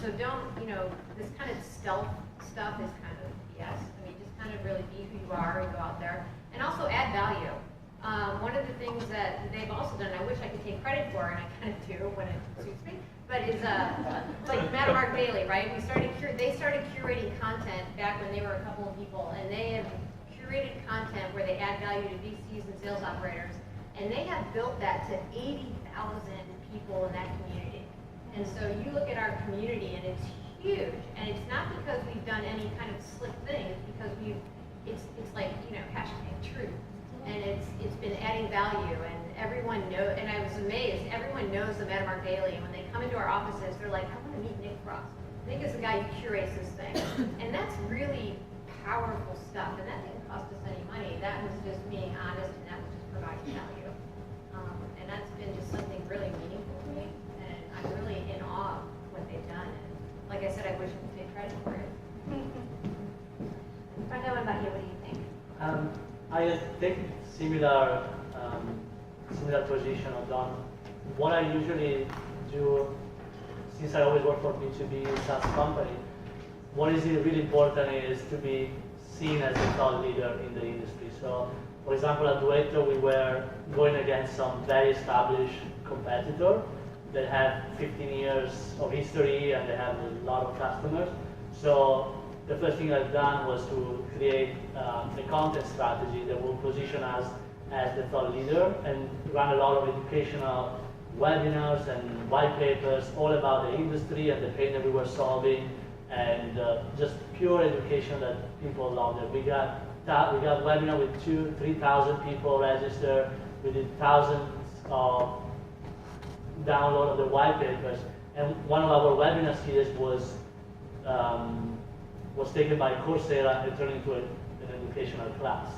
So don't, you know, this kind of stealth stuff is kind of BS. I mean, just kind of really be who you are and go out there. And also add value. One of the things that they've also done, I wish I could take credit for, and I kind of do when it suits me, but is like Mattermark Daily, right? They started curating content back when they were a couple of people, and they have curated content where they add value to VCs and sales operators, and they have built that to 80,000 people in that community. And so you look at our community and it's huge, and it's not because we've done any kind of slick thing, it's because it's like, you know, hashtag truth. And it's been adding value, and everyone knows, and I was amazed, everyone knows the Mattermark Daily, and when they come into our offices, they're like, I want to meet Nick Frost. Nick is the guy who curates this thing. And that's really powerful stuff, and that didn't cost us any money. That was just being honest, and that was just providing value. And that's been just something really meaningful to me, and I'm really in awe of what they've done. And like I said, I wish I could take credit for it. Brenda, what about you? What do you think? I take similar position on Don. What I usually do, since I always work for B2B SaaS company, what is really important is to be seen as a thought leader in the industry. So, for example, at Duetto, we were going against some very established competitor that have 15 years of history and they have a lot of customers. So the first thing I've done was to create a content strategy that will position us as the thought leader and run a lot of educational webinars and white papers all about the industry and the pain that we were solving, and just pure education that people loved it. We got webinar with 2,000-3,000 people registered. We did thousands of download of the white papers, and one of our webinar series was taken by Coursera and turned into an educational class.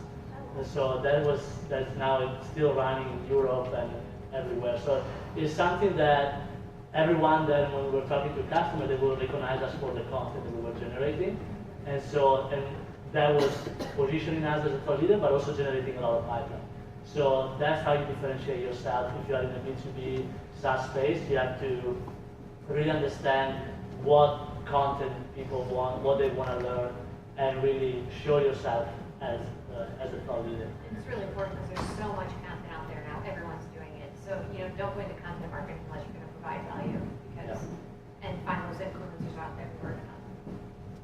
And so that's now still running in Europe and everywhere. So it's something that everyone then, when we were talking to customers, they will recognize us for the content that we were generating. And that was positioning us as a thought leader, but also generating a lot of pipeline. So that's how you differentiate yourself. If you are in the B2B SaaS space, you have to really understand what content people want, what they want to learn, and really show yourself as a thought leader. And it's really important because there's so much content out there now. Everyone's doing it. So, you know, don't go into content marketing unless you're going to provide value, because and find those influencers out there who are going to,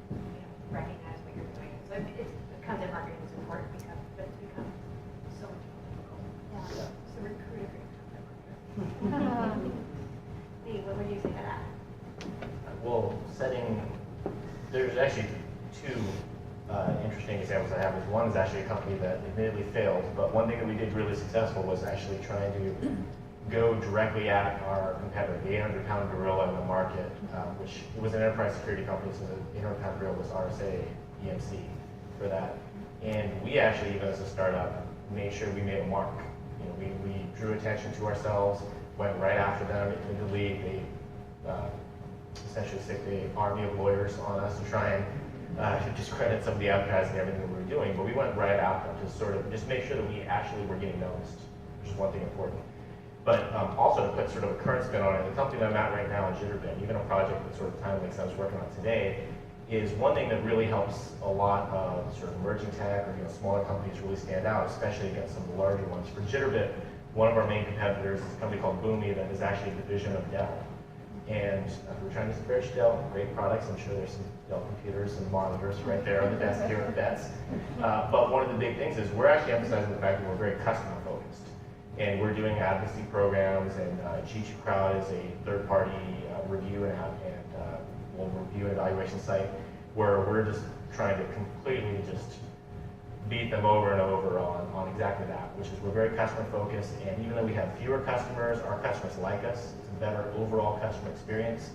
you know, recognize what you're doing. So content marketing is important but it's become so much more difficult. Yeah. So recruit a great content marketer. Lee, what would you say to that? Well, there's actually two interesting examples I have. One is actually a company that admittedly failed, but one thing that we did really successful was actually trying to go directly at our competitor, the 800-pound gorilla in the market, which was an enterprise security company, so the 800-pound gorilla was RSA EMC for that. And we actually, even as a startup, made sure we made a mark. You know, we drew attention to ourselves, went right after them in the league. They essentially stick the army of lawyers on us to try and discredit some of the advertising and everything that we were doing, but we went right after them to sort of just make sure that we actually were getting noticed, which is one thing important. But also to put sort of a current spin on it, the company that I'm at right now in Jitterbit, even a project that sort of TimeLinks I was working on today, is one thing that really helps a lot of sort of emerging tech or smaller companies really stand out, especially against some of the larger ones. For Jitterbit, one of our main competitors is a company called Boomi that is actually a division of Dell. And we're trying to disparage Dell, great products. I'm sure there's some Dell computers and monitors right there on the desk here at the Bets. But one of the big things is we're actually emphasizing the fact that we're very customer focused. And we're doing advocacy programs, and Cheech Crowd is a third-party review and will review and evaluation site where we're just trying to completely just beat them over and over on exactly that, which is we're very customer focused, and even though we have fewer customers, our customers like us. It's a better overall customer experience.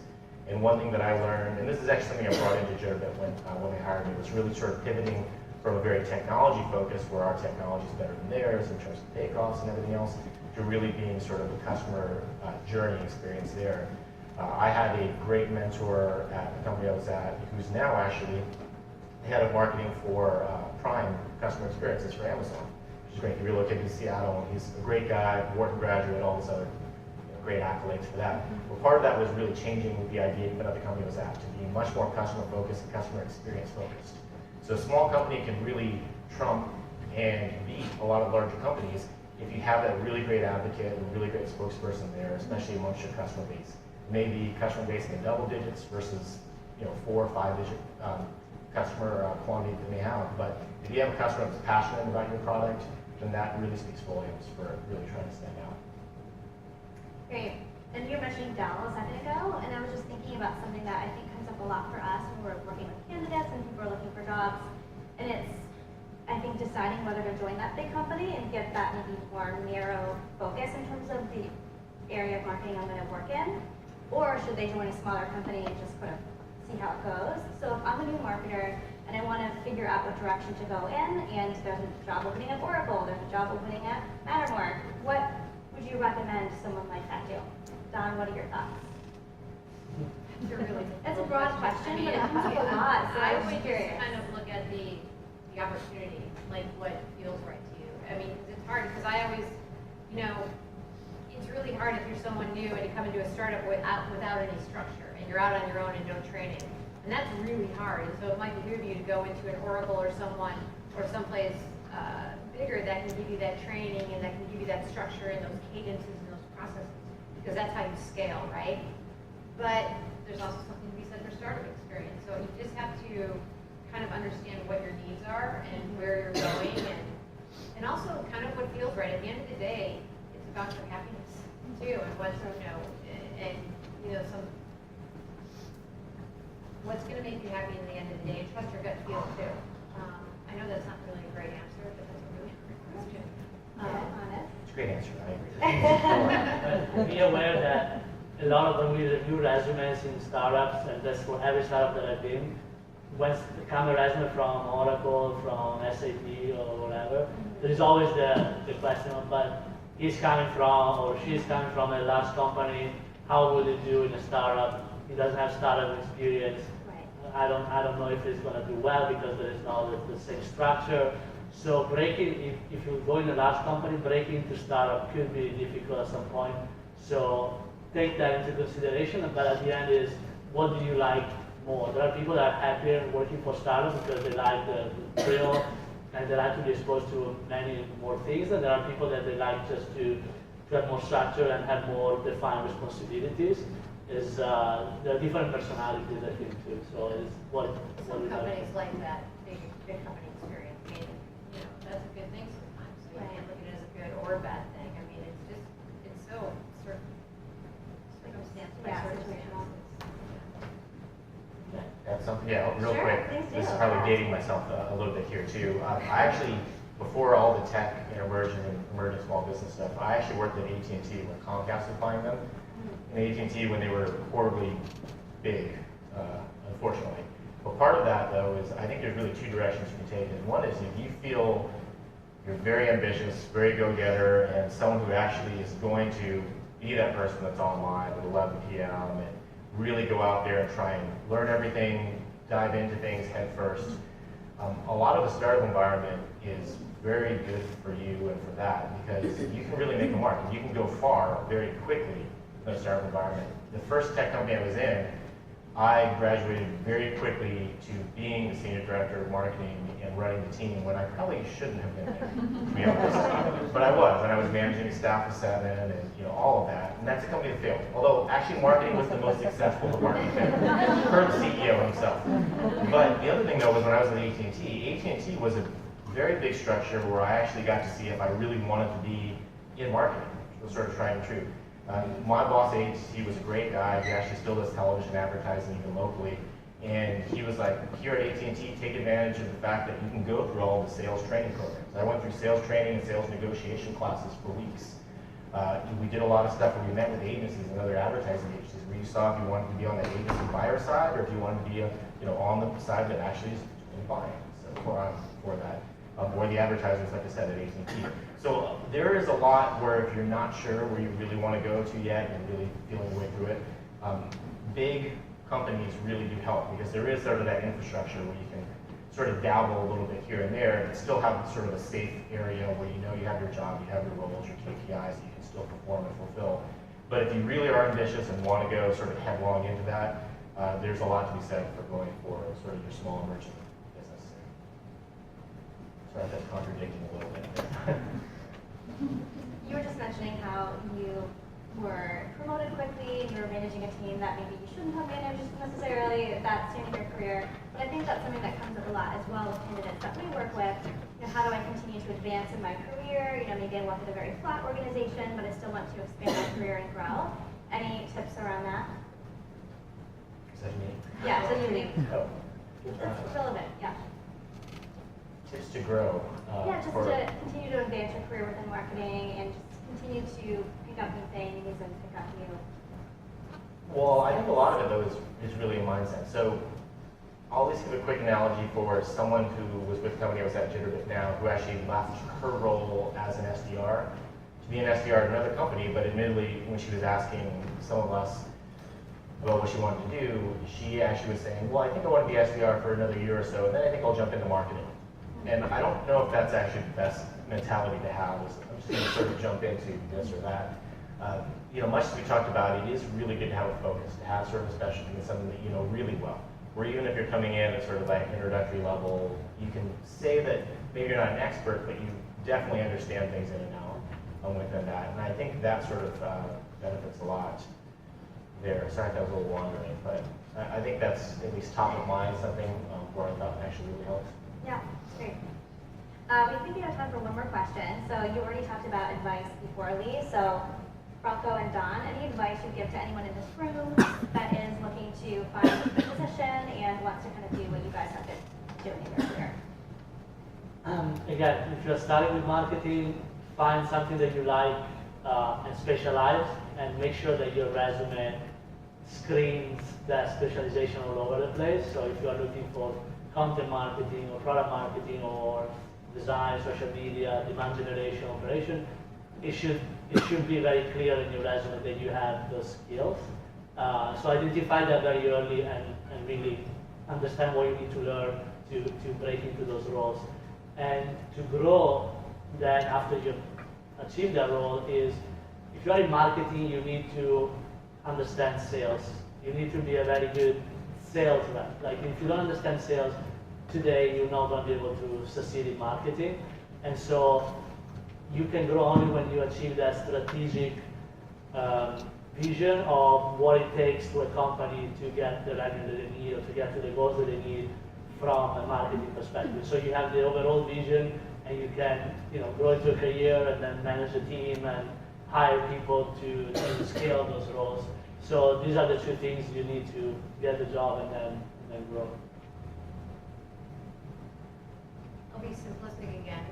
And one thing that I learned, and this is actually something I brought into Jitterbit when they hired me, was really sort of pivoting from a very technology focus, where our technology is better than theirs in terms of takeoffs and everything else, to really being sort of the customer journey experience there. I had a great mentor at the company I was at, who's now actually the head of marketing for Prime Customer Experiences for Amazon, which is great. He relocated to Seattle, and he's a great guy, Wharton graduate, all this other great accolades for that. Well, part of that was really changing the idea even of the company I was at to be much more customer focused and customer experience focused. So a small company can really trump and beat a lot of larger companies if you have that really great advocate and really great spokesperson there, especially amongst your customer base. Maybe customer base in the double digits versus 4 or 5 digit customer quantity that they may have. But if you have a customer that's passionate about your product, then that really speaks volumes for really trying to stand out. Great. And you were mentioning Dell a second ago, and I was just thinking about something that I think comes up a lot for us when we're working with candidates and people are looking for jobs. And it's, I think, deciding whether to join that big company and get that maybe more narrow focus in terms of the area of marketing I'm going to work in, or should they join a smaller company and just kind of see how it goes. So if I'm a new marketer and I want to figure out what direction to go in, and there's a job opening at Oracle, there's a job opening at Mattermark, what would you recommend someone like that do? Don, what are your thoughts? It's a broad question, but it comes up a lot, so I I was would curious. just kind of look at the opportunity, like what feels right to you. I mean, 'cause it's hard, because I always, it's really hard if you're someone new and you come into a startup without any structure, and you're out on your own and no training. And that's really hard, and so it might behoove you to go into an Oracle or someplace bigger that can give you that training and that can give you that structure and those cadences and those processes, because that's how you scale, right? But there's also something to be said for startup experience. So you just have to kind of understand what your needs are and where you're going, and also kind of what feels right. At the end of the day, it's about your happiness too, and what's what's going to make you happy in the end of the day, and trust your gut feel too. I know that's not really a great answer, but that's a really great question. Honest. It's a great answer. I agree. Be aware that a lot of when we review resumes in startups, and that's for every startup that I've been, when it comes a resume from Oracle, from SAP or whatever, there is always the question of, but he's coming from or she's coming from a large company, how will he do in a startup? He doesn't have startup experience. Right. I don't know if he's going to do well because there is not the same structure. So breaking, if you go in a large company, breaking into startup could be difficult at some point. So take that into consideration. But at the end is, what do you like more? There are people that are happier working for startups because they like the thrill and they like to be exposed to many more things. And there are people that they like just to have more structure and have more defined responsibilities. There are different personalities, I think, too. So it's what Some is companies like that big company experience. I mean, that's a good thing sometimes. So you can't look at it as a good or a bad thing. I mean, it's so circumstance by circumstance. That's something, real Sure, quick. please do. This is probably dating myself a little bit here too. I actually, before all the tech and emerging small business stuff, I actually worked at AT&T when Comcast was buying them. And AT&T when they were horribly big, unfortunately. But part of that though is I think there's really two directions you can take. And one is if you feel you're very ambitious, very go-getter, and someone who actually is going to be that person that's online at 11 p.m. and really go out there and try and learn everything, dive into things head first. A lot of the startup environment is very good for you and for that because you can really make a mark. You can go far very quickly in a startup environment. The first tech company I was in, I graduated very quickly to being the senior director of marketing and running the team when I probably shouldn't have been there, to be honest. But I was, and I was managing a staff of 7 and all of that. And that's a company that failed. Although actually marketing was the most successful department per the CEO himself. But the other thing though was when I was at AT&T was a very big structure where I actually got to see if I really wanted to be in marketing, was sort of tried and true. My boss, he was a great guy. He actually still does television advertising even locally. And he was like, here at AT&T, take advantage of the fact that you can go through all the sales training programs. I went through sales training and sales negotiation classes for weeks. We did a lot of stuff where we met with agencies and other advertising agencies where you saw if you wanted to be on the agency buyer side or if you wanted to be on the side that actually is doing buying for that. Or the advertisers, like I said, at AT&T. So there is a lot where if you're not sure where you really want to go to yet and really feeling your way through it, big companies really do help because there is sort of that infrastructure where you can sort of dabble a little bit here and there and still have sort of a safe area where you know you have your job, you have your roles, your KPIs, you can still perform and fulfill. But if you really are ambitious and want to go sort of headlong into that, there's a lot to be said for going for sort of your small emerging business. Sorry if that's contradicting a little bit. You were just mentioning how you were promoted quickly, you were managing a team that maybe you shouldn't have managed necessarily at that stage in your career. But I think that's something that comes up a lot as well with candidates that we work with. How do I continue to advance in my career? Maybe I work at a very flat organization, but I still want to expand my career and grow. Any tips around that? Is that me? Yeah, so you Oh. It's relevant, yeah. Tips to grow. Yeah, just to continue to advance your career within marketing and just continue to pick up new things and pick up new. Well, I think a lot of it, though, is really a mindset. So I'll just give a quick analogy for someone who was with the company I was at, Jitterbit now, who actually left her role as an SDR to be an SDR at another company, but admittedly, when she was asking some of us about what she wanted to do, she actually was saying, well, I think I want to be SDR for another year or so, and then I think I'll jump into marketing. And I don't know if that's actually the best mentality to have, is I'm just going to sort of jump into this or that. Much as we talked about, it is really good to have a focus, to have sort of a specialty in something that you know really well. Where even if you're coming in at sort of like introductory level, you can say that maybe you're not an expert, but you definitely understand things in and out within that. And I think that sort of benefits a lot there. Sorry if that was a little wandering, but I think that's at least top of mind, something where I thought actually really helps. Yeah, great. We think we have time for one more question. So you already talked about advice before Lee. So Bronco and Don, any advice you'd give to anyone in this room that is looking to find a position and wants to kind of do what you guys have been doing in your career? Again, if you're starting with marketing, find something that you like and specialize, and make sure that your resume screens that specialization all over the place. So if you are looking for content marketing or product marketing or design, social media, demand generation, operation, it should be very clear in your resume that you have those skills. So identify that very early and really understand what you need to learn to break into those roles. And to grow then after you achieve that role is, if you are in marketing, you need to understand sales. You need to be a very good sales rep. Like if you don't understand sales today, you're not going to be able to succeed in marketing. And so you can grow only when you achieve that strategic vision of what it takes to a company to get the revenue that they need or to get to the goals that they need from a marketing perspective. So you have the overall vision, and you can grow into a career and then manage a team and hire people to scale those roles. So these are the two things you need to get the job and then grow. I'll be simplistic again.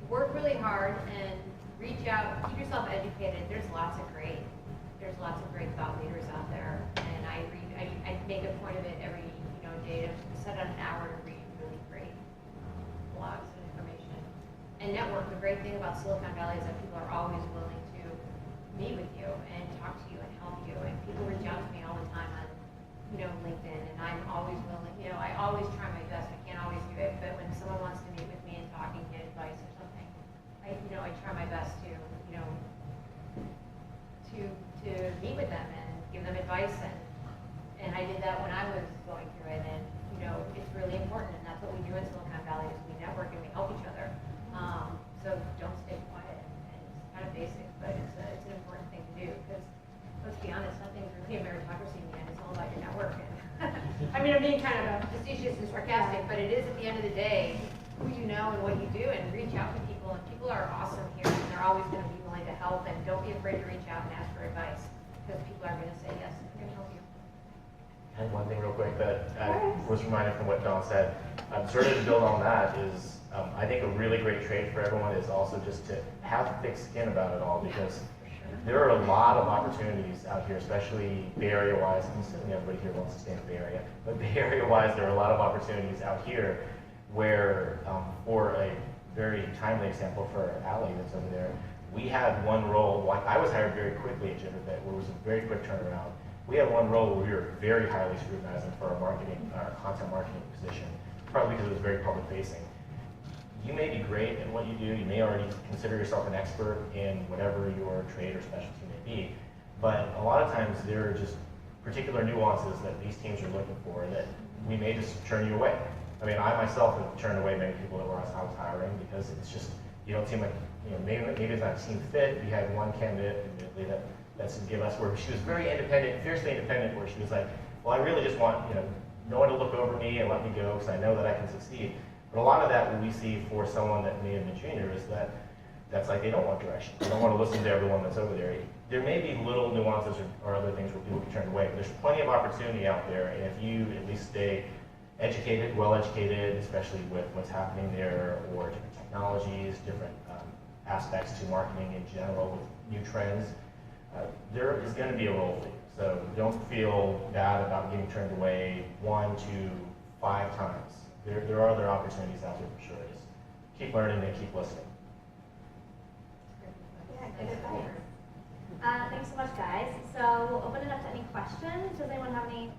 Work really hard and reach out, keep yourself educated. There's lots of great thought leaders out there, and I make a point of it every day to set out an hour to read really great blogs and information. And network. The great thing about Silicon Valley is that people are always willing to meet with you and talk to you and help you. And people reach out to me all the time on LinkedIn, and I'm always willing. I always try my best. I can't always do it, but when someone wants to meet with me and talk and get advice or something, I try my best to meet with them and give them advice, and I did that when I was going through it, and it's really important, and that's what we do in Silicon Valley is we network and we help each other. So don't stay quiet, and it's kind of basic, but it's an important thing to do, because let's be honest, nothing's really a meritocracy in the end. It's all about your network. And I mean, I'm being kind of facetious and sarcastic, but it is at the end of the day who you know and what you do, and reach out to people and people are awesome here, and they're always gonna be willing to help, and don't be afraid to reach out and ask for advice, because people are gonna say yes, they're gonna help you. And one thing real quick that I was reminded from what Dawn said, sort of to build on that is, I think a really great trait for everyone is also just to have thick skin about it all, because there are a lot of opportunities out here, especially Bay Area-wise. I'm assuming everybody here wants to stay in the Bay Area, but Bay Area-wise, there are a lot of opportunities out here where, for a very timely example for Allie that's over there, we had one role, like I was hired very quickly at Jitterbit, where it was a very quick turnaround. We had one role where we were very highly scrutinizing for our content marketing position, probably because it was very public facing. You may be great at what you do, you may already consider yourself an expert in whatever your trade or specialty may be, but a lot of times there are just particular nuances that these teams are looking for that we may just turn you away. I mean, I myself have turned away many people that I was hiring because it's just, you don't seem like, maybe it's not a team fit. We had one candidate, admittedly, that's to give us where she was very independent, fiercely independent, where she was like, well, I really just want, no one to look over me and let me go because I know that I can succeed. But a lot of that, what we see for someone that may have been junior, is that's like they don't want direction. They don't want to listen to everyone that's over there. There may be little nuances or other things where people get turned away, but there's plenty of opportunity out there. And if you at least stay educated, well educated, especially with what's happening there, or different technologies, different aspects to marketing in general with new trends, there is going to be a role for you. So don't feel bad about getting turned away 1 to 5 times. There are other opportunities out there for sure. Just keep learning and keep listening. Yeah, good advice. Thanks so much, guys. So we'll open it up to any questions. Does anyone have any